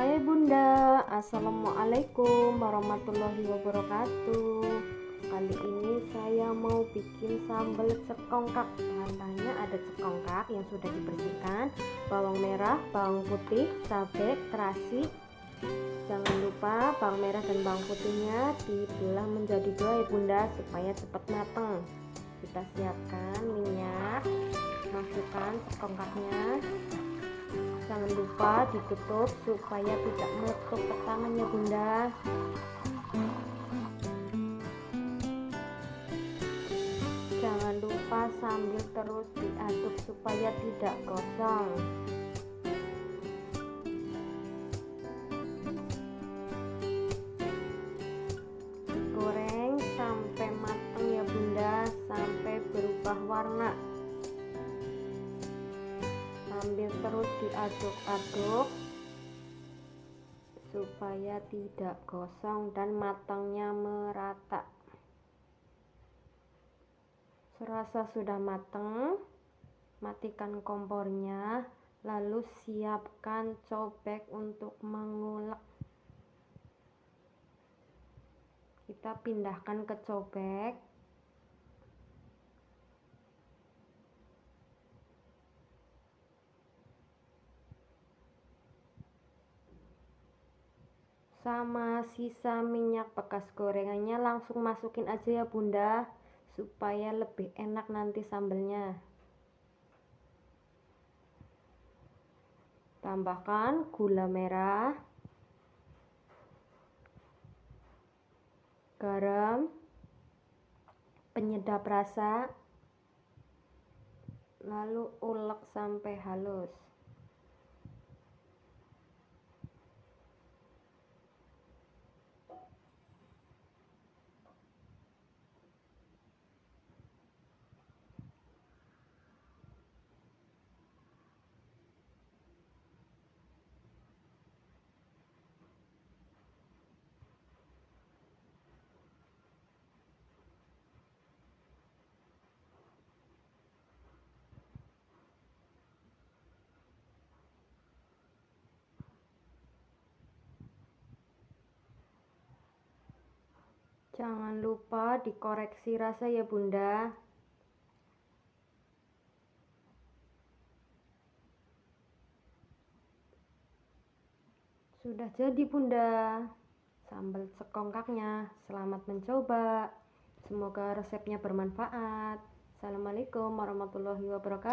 Hai Bunda, Assalamualaikum warahmatullahi wabarakatuh. Kali ini saya mau bikin sambal cekongkak. Bahan-bahannya ada cekongkak yang sudah dibersihkan, bawang merah, bawang putih, cabai, terasi. Jangan lupa bawang merah dan bawang putihnya dibelah menjadi dua ya Bunda, supaya cepat matang. Kita siapkan minyak, masukkan cekongkaknya. Jangan lupa ditutup supaya tidak meletup ke tangan ya Bunda. Jangan lupa sambil terus diaduk supaya tidak gosong. Goreng sampai matang ya Bunda, sampai berubah warna. Sambil terus diaduk-aduk supaya tidak gosong dan matangnya merata. Serasa sudah matang, matikan kompornya, lalu siapkan cobek untuk mengulek. Kita pindahkan ke cobek. Sama sisa minyak bekas gorengannya langsung masukin aja ya Bunda, supaya lebih enak nanti sambelnya. Tambahkan gula merah, garam, penyedap rasa, lalu ulek sampai halus. Jangan lupa dikoreksi rasa ya Bunda. Sudah jadi Bunda sambal cekongkaknya. Selamat mencoba. Semoga resepnya bermanfaat. Assalamualaikum warahmatullahi wabarakatuh.